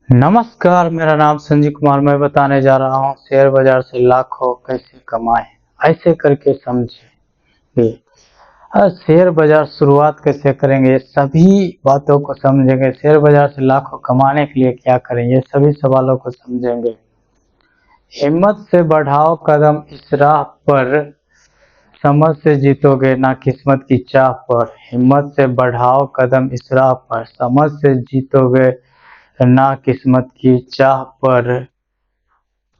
नमस्कार, मेरा नाम संजीव कुमार। मैं बताने जा रहा हूँ शेयर बाजार से लाखों कैसे कमाएं। ऐसे करके समझिए। शेयर बाजार शुरुआत कैसे करेंगे, ये सभी बातों को समझेंगे। शेयर बाजार से लाखों कमाने के लिए क्या करें, ये सभी सवालों को समझेंगे। हिम्मत से बढ़ाओ कदम इस राह पर, समझ से जीतोगे ना किस्मत की चाह पर। हिम्मत से बढ़ाओ कदम इस राह पर, समझ से जीतोगे ना किस्मत की चाह पर।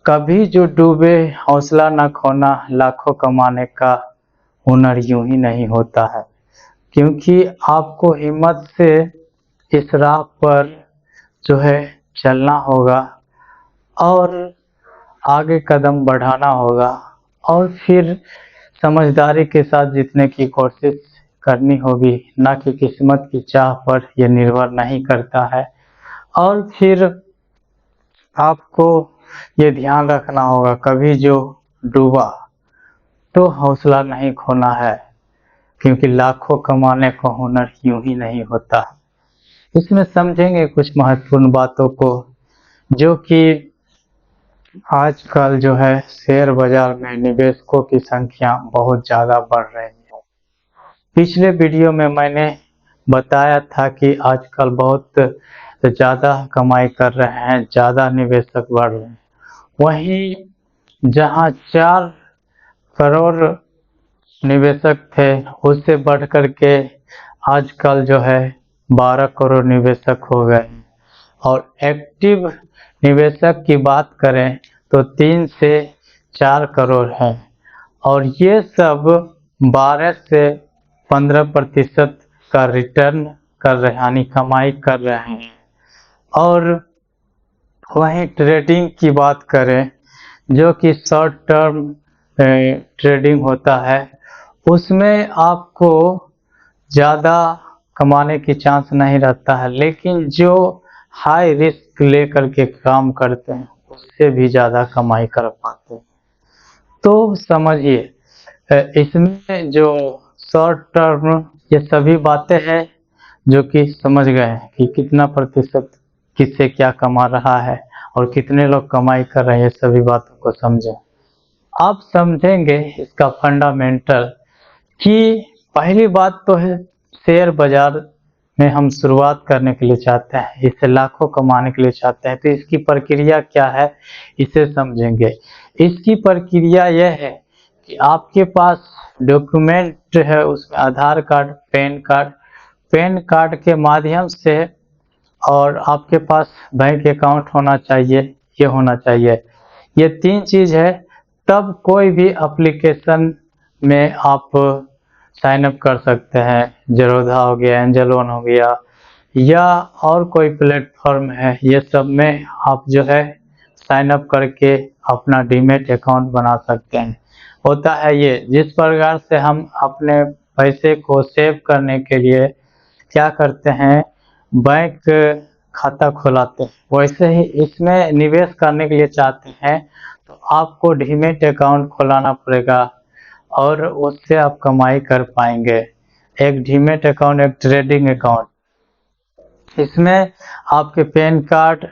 कभी जो डूबे हौसला न खोना, लाखों कमाने का हुनर यूं ही नहीं होता है। क्योंकि आपको हिम्मत से इस राह पर जो है चलना होगा और आगे कदम बढ़ाना होगा, और फिर समझदारी के साथ जीतने की कोशिश करनी होगी, ना कि किस्मत की चाह पर यह निर्भर नहीं करता है। और फिर आपको ये ध्यान रखना होगा, कभी जो डूबा तो हौसला नहीं खोना है, क्योंकि लाखों कमाने का हुनर यूं ही नहीं होता। इसमें समझेंगे कुछ महत्वपूर्ण बातों को, जो कि आजकल जो है शेयर बाजार में निवेशकों की संख्या बहुत ज़्यादा बढ़ रही है। पिछले वीडियो में मैंने बताया था कि आजकल बहुत ज़्यादा कमाई कर रहे हैं, ज़्यादा निवेशक बढ़ रहे हैं। वहीं जहां 4 करोड़ निवेशक थे, उससे बढ़ कर के आजकल जो है 12 करोड़ निवेशक हो गए हैं। और एक्टिव निवेशक की बात करें तो 3 से 4 करोड़ है, और ये सब 12 से 15% का रिटर्न कर रहे हैं, यानी कमाई कर रहे हैं। और वहीं ट्रेडिंग की बात करें, जो कि शॉर्ट टर्म ट्रेडिंग होता है, उसमें आपको ज़्यादा कमाने की चांस नहीं रहता है, लेकिन जो हाई रिस्क लेकर के काम करते हैं उससे भी ज़्यादा कमाई कर पाते हैं। तो समझिए, इसमें जो शॉर्ट टर्म, ये सभी बातें हैं जो कि समझ गए हैं कि कितना प्रतिशत किससे क्या कमा रहा है और कितने लोग कमाई कर रहे हैं। ये सभी बातों को समझें। आप समझेंगे इसका फंडामेंटल, कि पहली बात तो है शेयर बाजार में हम शुरुआत करने के लिए चाहते हैं, इससे लाखों कमाने के लिए चाहते हैं, तो इसकी प्रक्रिया क्या है इसे समझेंगे। इसकी प्रक्रिया यह है कि आपके पास डॉक्यूमेंट है, उसमें आधार कार्ड, पैन कार्ड के माध्यम से, और आपके पास बैंक अकाउंट होना चाहिए, ये होना चाहिए। ये 3 चीज़ है, तब कोई भी एप्लीकेशन में आप साइन अप कर सकते हैं। जेरोधा हो गया, एंजल वन हो गया, या और कोई प्लेटफॉर्म है, ये सब में आप जो है साइन अप करके अपना डीमैट अकाउंट बना सकते हैं। होता है ये, जिस प्रकार से हम अपने पैसे को सेव करने के लिए क्या करते हैं, बैंक खाता खुलाते हैं, वैसे ही इसमें निवेश करने के लिए चाहते हैं तो आपको डीमैट अकाउंट खुलाना पड़ेगा, और उससे आप कमाई कर पाएंगे। एक डीमैट अकाउंट, एक ट्रेडिंग अकाउंट, इसमें आपके पैन कार्ड,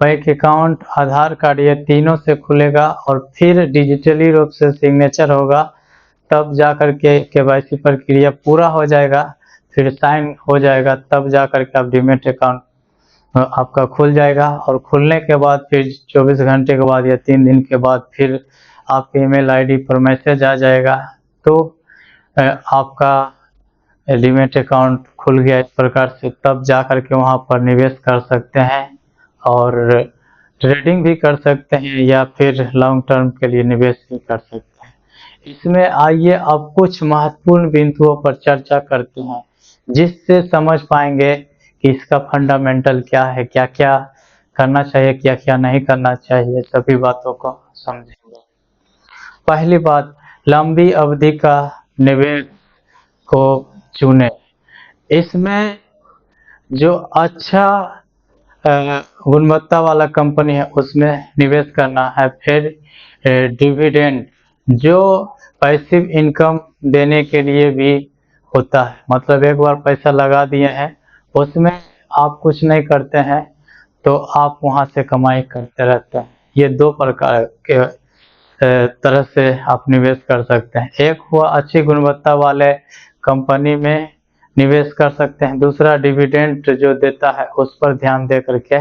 बैंक अकाउंट, आधार कार्ड, ये तीनों से खुलेगा, और फिर डिजिटली रूप से सिग्नेचर होगा, तब जाकर के केवाईसी प्रक्रिया पूरा हो जाएगा, फिर साइन हो जाएगा, तब जाकर के आप डीमैट अकाउंट आपका खुल जाएगा। और खुलने के बाद फिर 24 घंटे के बाद या 3 दिन के बाद फिर आपके ईमेल आईडी पर मैसेज आ जाएगा, तो आपका डीमैट अकाउंट खुल गया इस प्रकार से। तब जा कर के वहाँ पर निवेश कर सकते हैं और ट्रेडिंग भी कर सकते हैं, या फिर लॉन्ग टर्म के लिए निवेश भी कर सकते हैं। इसमें आइए अब कुछ महत्वपूर्ण बिंदुओं पर चर्चा करते हैं, जिससे समझ पाएंगे कि इसका फंडामेंटल क्या है, क्या क्या करना चाहिए, क्या क्या नहीं करना चाहिए, सभी बातों को समझेंगे। पहली बात, लंबी अवधि का निवेश को चुने। इसमें जो अच्छा गुणवत्ता वाला कंपनी है उसमें निवेश करना है। फिर डिविडेंड, जो पैसिव इनकम देने के लिए भी होता है, मतलब एक बार पैसा लगा दिए हैं, उसमें आप कुछ नहीं करते हैं तो आप वहाँ से कमाई करते रहते हैं। ये दो प्रकार के तरह से आप निवेश कर सकते हैं। एक हुआ अच्छी गुणवत्ता वाले कंपनी में निवेश कर सकते हैं, दूसरा डिविडेंड जो देता है उस पर ध्यान दे करके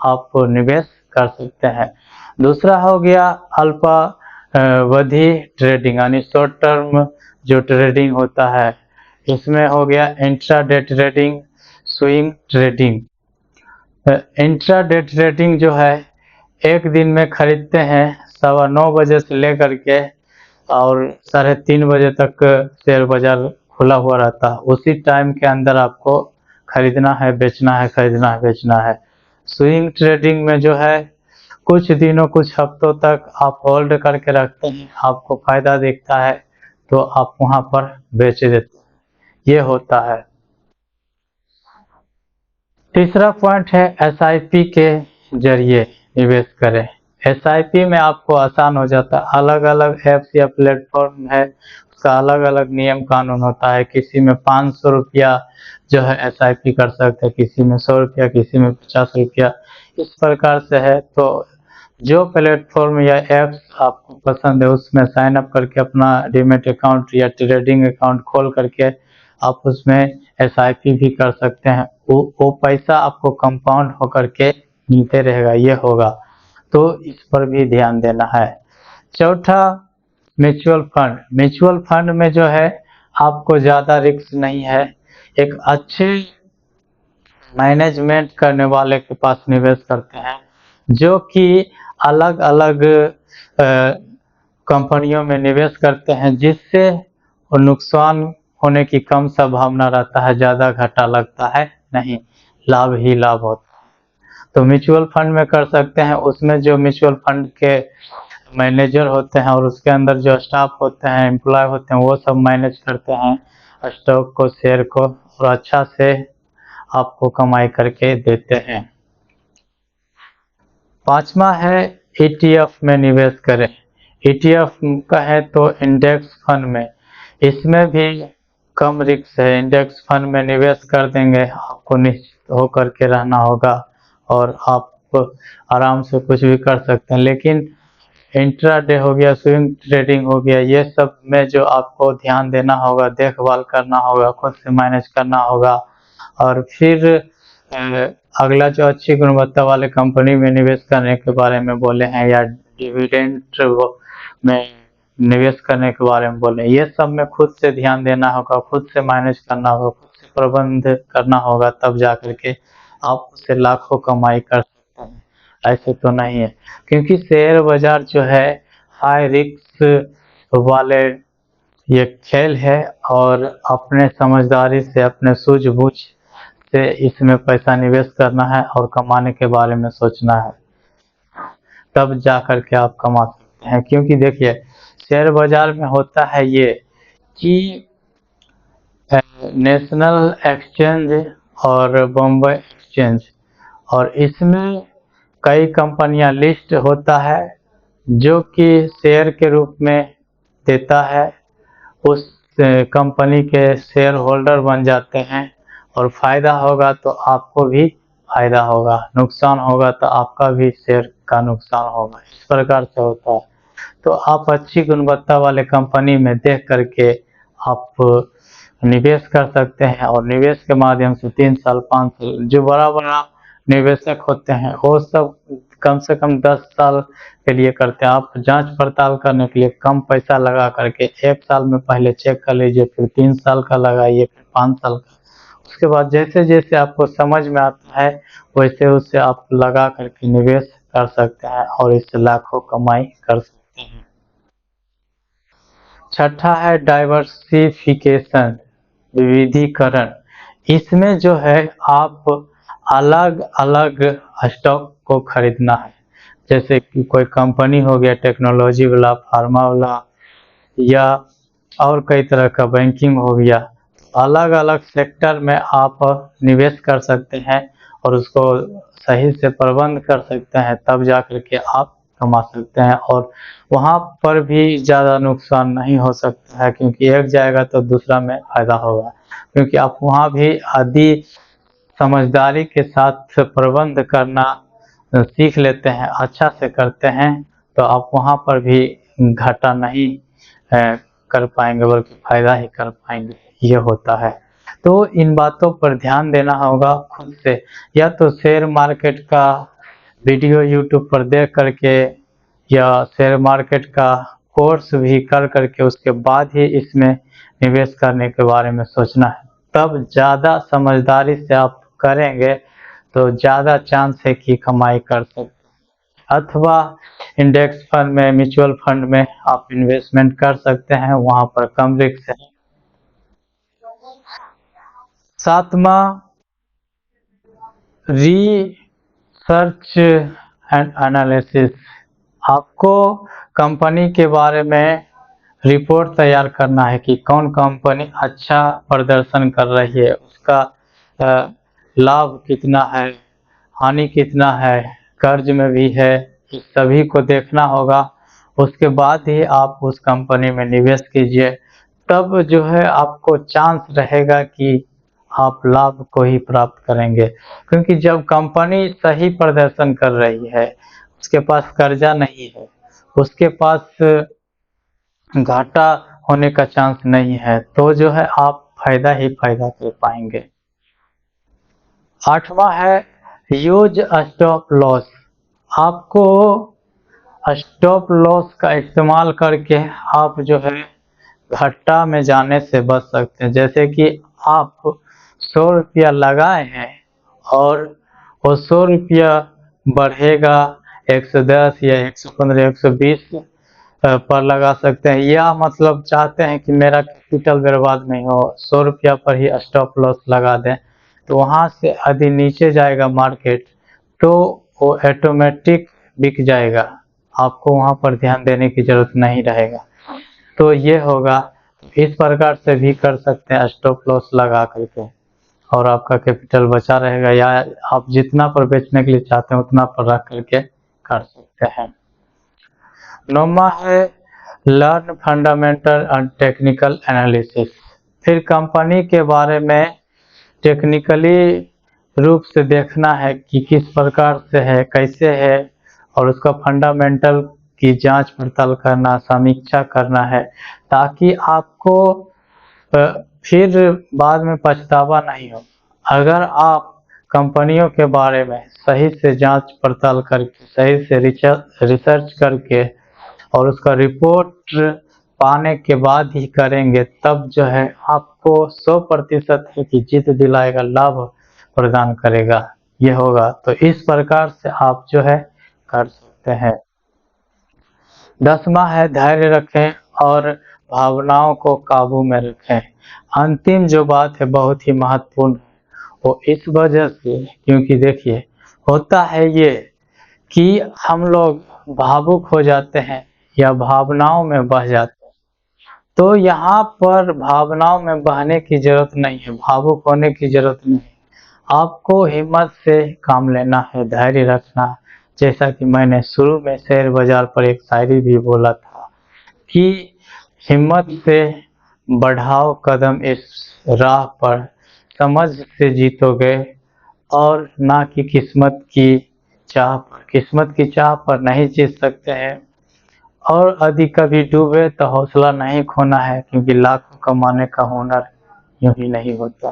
आप निवेश कर सकते हैं। दूसरा हो गया अल्पावधि ट्रेडिंग, यानी शॉर्ट टर्म जो ट्रेडिंग होता है, इसमें हो गया intraday trading, swing trading. Intraday trading जो है, एक दिन में खरीदते हैं 9:15 बजे से लेकर के और 3:30 बजे तक शेयर बाजार खुला हुआ रहता है। उसी टाइम के अंदर आपको खरीदना है, बेचना है, खरीदना है, बेचना है। स्विंग ट्रेडिंग में जो है, कुछ दिनों, कुछ हफ्तों तक आप होल्ड करके रखते हैं, आपको फायदा दिखता है तो आप वहां पर बेच देते हैं, ये होता है। तीसरा पॉइंट है एसआईपी के जरिए निवेश करें। एसआईपी में आपको आसान हो जाता है, अलग अलग ऐप्स या प्लेटफॉर्म है, उसका अलग अलग नियम कानून होता है। किसी में 500 रुपया जो है एसआईपी कर सकते हैं, किसी में 100 रुपया, किसी में 50 रुपया, इस प्रकार से है। तो जो प्लेटफॉर्म या ऐप्स आपको पसंद है उसमें साइन अप करके अपना डीमैट अकाउंट या ट्रेडिंग अकाउंट खोल करके आप उसमें एसआईपी भी कर सकते हैं। वो पैसा आपको कंपाउंड होकर के मिलते रहेगा, ये होगा, तो इस पर भी ध्यान देना है। चौथा, म्यूचुअल फंड। म्यूचुअल फंड में जो है आपको ज़्यादा रिस्क नहीं है, एक अच्छे मैनेजमेंट करने वाले के पास निवेश करते हैं जो कि अलग अलग कंपनियों में निवेश करते हैं, जिससे नुकसान होने की कम संभावना रहता है, ज़्यादा घाटा लगता है नहीं, लाभ ही लाभ होता है। तो म्यूचुअल फंड में कर सकते हैं, उसमें जो म्यूचुअल फंड के मैनेजर होते हैं और उसके अंदर जो स्टाफ होते हैं, एम्प्लॉय होते हैं, वो सब मैनेज करते हैं स्टॉक को, शेयर को, और अच्छा से आपको कमाई करके देते हैं। पांचवा है ईटीएफ में निवेश करें। ईटीएफ का है तो इंडेक्स फंड में, इसमें भी कम रिस्क है। इंडेक्स फंड में निवेश कर देंगे, आपको निश्चित होकर के रहना होगा और आप आराम से कुछ भी कर सकते हैं। लेकिन इंट्राडे हो गया, स्विंग ट्रेडिंग हो गया, ये सब में जो आपको ध्यान देना होगा, देखभाल करना होगा, खुद से मैनेज करना होगा। और फिर अगला जो अच्छी गुणवत्ता वाले कंपनी में निवेश करने के बारे में बोले हैं, या डिविडेंड में निवेश करने के बारे में बोले, ये सब में खुद से ध्यान देना होगा, खुद से मैनेज करना होगा, खुद से प्रबंध करना होगा, तब जा करके आप उससे लाखों कमाई कर सकते हैं। ऐसे तो नहीं है, क्योंकि शेयर बाजार जो है हाई रिस्क वाले ये खेल है, और अपने समझदारी से, अपने सूझबूझ से इसमें पैसा निवेश करना है और कमाने के बारे में सोचना है, तब जा कर के आप कमा सकते हैं। क्योंकि देखिए, शेयर बाजार में होता है ये कि नेशनल एक्सचेंज और बॉम्बे एक्सचेंज, और इसमें कई कंपनियां लिस्ट होता है जो कि शेयर के रूप में देता है। उस कंपनी के शेयर होल्डर बन जाते हैं, और फायदा होगा तो आपको भी फायदा होगा, नुकसान होगा तो आपका भी शेयर का नुकसान होगा, इस प्रकार से होता है। तो आप अच्छी गुणवत्ता वाले कंपनी में देख करके आप निवेश कर सकते हैं, और निवेश के माध्यम से 3 साल, 5 साल, जो बड़ा बड़ा निवेशक होते हैं वो सब कम से कम 10 साल के लिए करते हैं। आप जांच पड़ताल करने के लिए कम पैसा लगा करके 1 साल में पहले चेक कर लीजिए, फिर 3 साल का लगाइए, फिर 5 साल का। उसके बाद जैसे जैसे आपको समझ में आता है वैसे वैसे आप लगा करके निवेश कर सकते हैं और इससे लाखों कमाई कर सकते हैं। छठा है डाइवर्सिफिकेशन, विविधीकरण। इसमें जो है आप अलग अलग स्टॉक को खरीदना है, जैसे कि कोई कंपनी हो गया, टेक्नोलॉजी वाला, फार्मा वाला, या और कई तरह का, बैंकिंग हो गया। अलग अलग सेक्टर में आप निवेश कर सकते हैं और उसको सही से प्रबंध कर सकते हैं, तब जा कर के आप कमा सकते हैं। और वहाँ पर भी ज़्यादा नुकसान नहीं हो सकता है, क्योंकि एक जाएगा तो दूसरा में फायदा होगा, क्योंकि आप वहाँ भी आदि समझदारी के साथ प्रबंध करना सीख लेते हैं, अच्छा से करते हैं, तो आप वहाँ पर भी घाटा नहीं कर पाएंगे बल्कि फ़ायदा ही कर पाएंगे, ये होता है। तो इन बातों पर ध्यान देना होगा खुद से, या तो शेयर मार्केट का वीडियो यूट्यूब पर देख करके या शेयर मार्केट का कोर्स भी कर करके उसके बाद ही इसमें निवेश करने के बारे में सोचना है। तब ज़्यादा समझदारी से आप करेंगे तो ज़्यादा चांस है कि कमाई कर सकते, अथवा इंडेक्स फंड में, म्यूचुअल फंड में आप इन्वेस्टमेंट कर सकते हैं, वहाँ पर कम रिस्क है। सातवां, रिसर्च एंड एनालिसिस। आपको कंपनी के बारे में रिपोर्ट तैयार करना है कि कौन कंपनी अच्छा प्रदर्शन कर रही है, उसका लाभ कितना है, हानि कितना है, कर्ज में भी है, इस सभी को देखना होगा। उसके बाद ही आप उस कंपनी में निवेश कीजिए, तब जो है आपको चांस रहेगा कि आप लाभ को ही प्राप्त करेंगे। क्योंकि जब कंपनी सही प्रदर्शन कर रही है, उसके पास कर्जा नहीं है, उसके पास घाटा होने का चांस नहीं है, तो जो है आप फायदा ही फायदा कर पाएंगे। आठवां है यूज स्टॉप लॉस। आपको स्टॉप लॉस का इस्तेमाल करके आप जो है घाटा में जाने से बच सकते हैं। जैसे कि आप 100 रुपया लगाए हैं और वो 100 रुपया बढ़ेगा 110 या 115, 120 पर लगा सकते हैं, या मतलब चाहते हैं कि मेरा कैपिटल बर्बाद नहीं हो, 100 रुपया पर ही स्टॉप लॉस लगा दें, तो वहाँ से यदि नीचे जाएगा मार्केट तो वो ऑटोमेटिक बिक जाएगा, आपको वहाँ पर ध्यान देने की ज़रूरत नहीं रहेगा। तो ये होगा, इस प्रकार से भी कर सकते हैं स्टॉप लॉस लगा करके, और आपका कैपिटल बचा रहेगा, या आप जितना पर बेचने के लिए चाहते हैं उतना पर रख करके कर सकते हैं। नौवां है learn fundamental and technical analysis. फिर कंपनी के बारे में टेक्निकली रूप से देखना है कि किस प्रकार से है, कैसे है, और उसका फंडामेंटल की जांच पड़ताल करना, समीक्षा करना है, ताकि आपको फिर बाद में पछतावा नहीं हो। अगर आप कंपनियों के बारे में सही से जांच पड़ताल करके, सही से रिसर्च करके और उसका रिपोर्ट पाने के बाद ही करेंगे, तब जो है आपको 100% है कि जीत दिलाएगा, लाभ प्रदान करेगा, ये होगा। तो इस प्रकार से आप जो है कर सकते हैं। 10वां है धैर्य रखें और भावनाओं को काबू में रखें। अंतिम जो बात है बहुत ही महत्वपूर्ण है, वो इस वजह से, क्योंकि देखिए होता है ये कि हम लोग भावुक हो जाते हैं या भावनाओं में बह जाते हैं, तो यहाँ पर भावनाओं में बहने की ज़रूरत नहीं है, भावुक होने की ज़रूरत नहीं है। आपको हिम्मत से काम लेना है, धैर्य रखना। जैसा कि मैंने शुरू में शेयर बाजार पर एक शायरी भी बोला था कि हिम्मत से बढ़ाओ कदम इस राह पर, समझ से जीतोगे और ना कि किस्मत की चाह पर। किस्मत की चाह पर नहीं जीत सकते हैं, और यदि कभी डूबे तो हौसला नहीं खोना है, क्योंकि लाखों कमाने का हुनर यूं ही नहीं होता।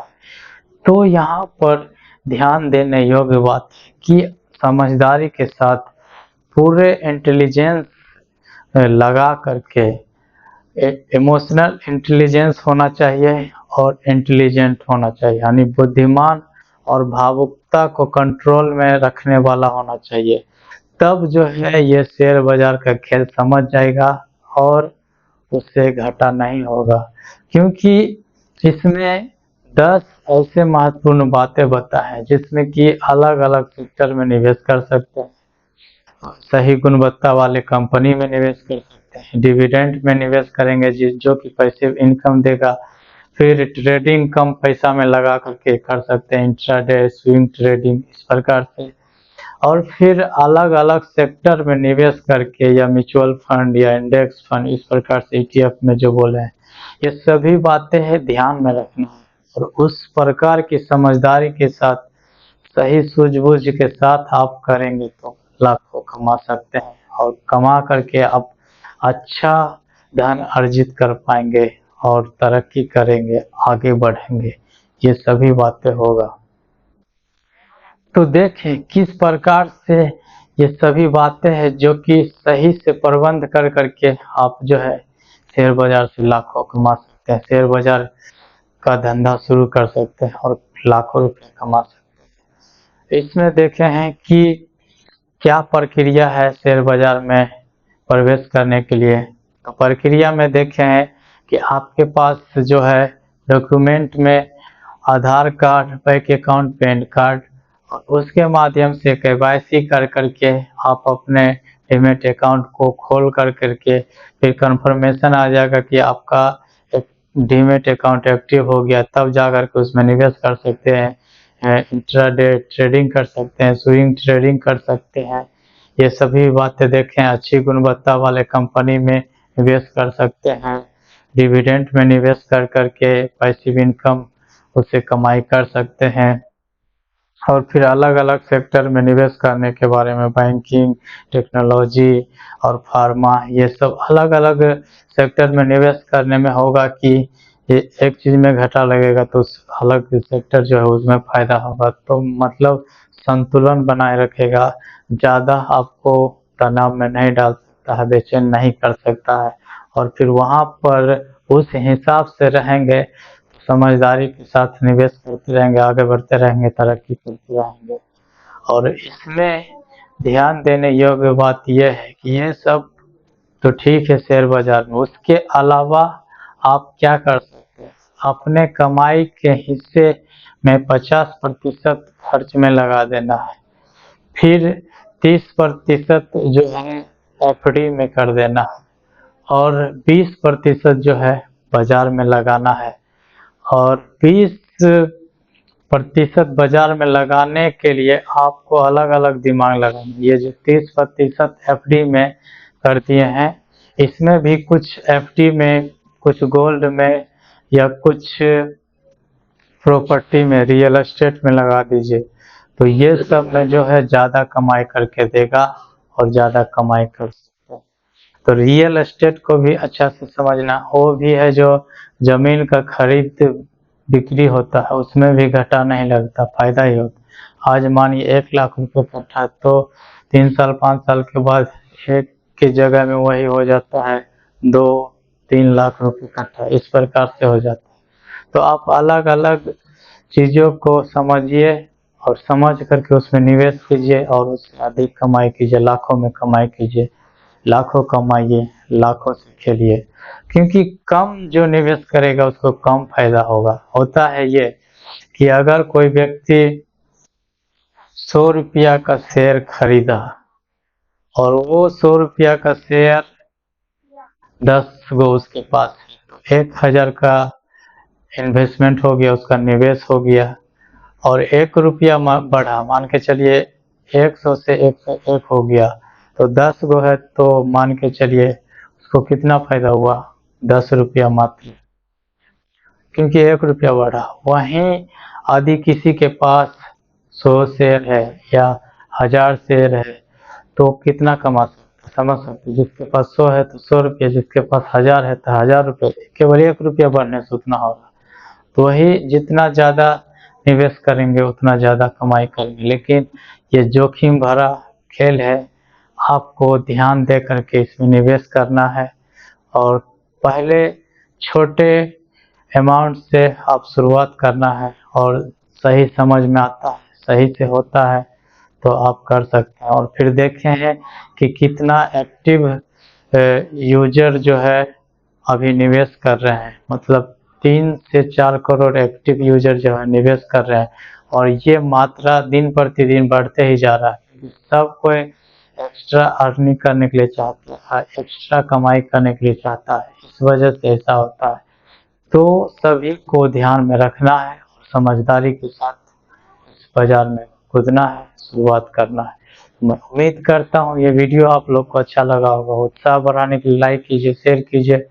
तो यहाँ पर ध्यान देने योग्य बात है कि समझदारी के साथ पूरे इंटेलिजेंस लगा करके, इमोशनल इंटेलिजेंस होना चाहिए और इंटेलिजेंट होना चाहिए, यानी बुद्धिमान और भावुकता को कंट्रोल में रखने वाला होना चाहिए। तब जो है ये शेयर बाजार का खेल समझ जाएगा और उससे घाटा नहीं होगा, क्योंकि इसमें 10 ऐसे महत्वपूर्ण बातें बता है जिसमें कि अलग अलग सेक्टर में निवेश कर सकते हैं, सही गुणवत्ता वाले कंपनी में निवेश कर सकते हैं, डिविडेंड में निवेश करेंगे जो कि पैसे इनकम देगा, फिर ट्रेडिंग कम पैसा में लगा करके कर सकते हैं, इंट्राडे, स्विंग ट्रेडिंग, इस प्रकार से। और फिर अलग अलग सेक्टर में निवेश करके, या म्यूचुअल फंड या इंडेक्स फंड, इस प्रकार से ETF में जो बोले हैं, ये सभी बातें हैं ध्यान में रखना है, और उस प्रकार की समझदारी के साथ सही सूझबूझ के साथ आप करेंगे तो लाखों कमा सकते हैं, और कमा करके आप अच्छा धन अर्जित कर पाएंगे और तरक्की करेंगे, आगे बढ़ेंगे, ये सभी बातें होगा। तो देखें किस प्रकार से ये सभी बातें हैं जो कि सही से प्रबंध कर करके आप जो है शेयर बाजार से लाखों कमा सकते हैं, शेयर बाजार का धंधा शुरू कर सकते हैं और लाखों रुपए कमा सकते हैं। इसमें देखे हैं कि क्या प्रक्रिया है शेयर बाजार में प्रवेश करने के लिए। तो प्रक्रिया में देखे हैं कि आपके पास जो है डॉक्यूमेंट में Aadhaar card, bank account, PAN card, और उसके माध्यम से केवाईसी कर करके आप अपने डीमैट अकाउंट को खोल कर करके फिर कंफर्मेशन आ जाएगा कि आपका डीमैट अकाउंट एक्टिव हो गया, तब जा कर के उसमें निवेश कर सकते हैं, इंट्राडे ट्रेडिंग कर सकते हैं, स्विंग ट्रेडिंग कर सकते हैं। ये सभी बातें देखें, अच्छी गुणवत्ता वाले कंपनी में निवेश कर सकते हैं, डिविडेंड में निवेश कर करके पैसिव इनकम उससे कमाई कर सकते हैं। और फिर अलग अलग सेक्टर में निवेश करने के बारे में, बैंकिंग, टेक्नोलॉजी और फार्मा, ये सब अलग अलग सेक्टर में निवेश करने में होगा कि ये एक चीज़ में घाटा लगेगा तो उस अलग सेक्टर जो है उसमें फ़ायदा होगा। तो मतलब संतुलन बनाए रखेगा, ज़्यादा आपको तनाव में नहीं डाल सकता है, बेचैन नहीं कर सकता है। और फिर वहाँ पर उस हिसाब से रहेंगे, समझदारी के साथ निवेश करते रहेंगे, आगे बढ़ते रहेंगे, तरक्की करते रहेंगे। और इसमें ध्यान देने योग्य बात यह है कि ये सब तो ठीक है शेयर बाजार में, उसके अलावा आप क्या कर सकते हैं, अपने कमाई के हिस्से में 50% खर्च में लगा देना है, फिर 30% जो है एफडी में कर देना है, और 20% जो है बाजार में लगाना है। और 20% बाजार में लगाने के लिए आपको अलग अलग दिमाग लगाना। ये जो 30% एफडी में कर दिए हैं, इसमें भी कुछ एफडी में, कुछ गोल्ड में, या कुछ प्रॉपर्टी में, रियल एस्टेट में लगा दीजिए। तो ये सब में जो है ज़्यादा कमाई करके देगा और ज़्यादा कमाई कर सकते हैं। तो रियल एस्टेट को भी अच्छा से समझना, वो भी है जो जमीन का खरीद बिक्री होता है, उसमें भी घाटा नहीं लगता, फायदा ही होता। आज मानिए 1 लाख रुपये कट्ठा, तो 3 साल 5 साल के बाद एक की जगह में वही हो जाता है 2-3 लाख रुपये कट्ठा, इस प्रकार से हो जाता है। तो आप अलग अलग चीज़ों को समझिए और समझ करके उसमें निवेश कीजिए और उससे अधिक कमाई कीजिए, लाखों में कमाई कीजिए, लाखों कमाइए, लाखों से खेलिए। क्योंकि कम जो निवेश करेगा उसको कम फायदा होगा। होता है ये कि अगर कोई व्यक्ति 100 रुपया का शेयर खरीदा और वो 100 रुपया का शेयर 10 गो उसके पास है, 1000 का इन्वेस्टमेंट हो गया, उसका निवेश हो गया, और 1 रुपया बढ़ा, मान के चलिए 100 से 101 हो गया, तो 10 गो है तो मान के चलिए उसको कितना फायदा हुआ, 10 रुपया मात्र, क्योंकि 1 रुपया बढ़ा। वहीं यदि किसी के पास 100 शेयर है या 1000 शेयर है तो कितना कमा सकते, समझ सकते। जिसके पास 100 है तो 100 रुपया, जिसके पास 1000 है तो 1000 रुपये, केवल 1 रुपया बढ़ने से उतना होगा। तो वही जितना ज़्यादा निवेश करेंगे उतना ज़्यादा कमाई करेंगे। लेकिन ये जोखिम भरा खेल है, आपको ध्यान दे करके इसमें निवेश करना है, और पहले छोटे अमाउंट से आप शुरुआत करना है, और सही समझ में आता है, सही से होता है तो आप कर सकते हैं। और फिर देखें हैं कि कितना एक्टिव यूजर जो है अभी निवेश कर रहे हैं, मतलब 3 से 4 करोड़ एक्टिव यूजर जो है निवेश कर रहे हैं, और ये मात्रा दिन प्रतिदिन बढ़ते ही जा रहा है। सब कोई एक्स्ट्रा अर्निंग करने के लिए चाहता है, एक्स्ट्रा कमाई करने के लिए चाहता है, इस वजह से ऐसा होता है। तो सभी को ध्यान में रखना है और समझदारी के साथ इस बाजार में कूदना है, शुरुआत करना है। मैं उम्मीद करता हूँ ये वीडियो आप लोग को अच्छा लगा होगा। उत्साह बढ़ाने के लिए लाइक कीजिए, शेयर कीजिए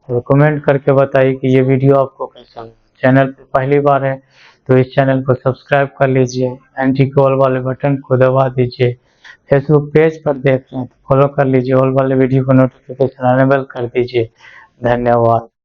और कमेंट करके बताइए कि ये वीडियो आपको कैसा लगा। चैनल पर पहली बार है तो इस चैनल को सब्सक्राइब कर लीजिए, घंटी के ऑल वाले बटन को दबा दीजिए। फेसबुक पेज पर देख रहे हैं तो फॉलो कर लीजिए, ऑल वाले वीडियो को नोटिफिकेशन अनेबल कर दीजिए। धन्यवाद।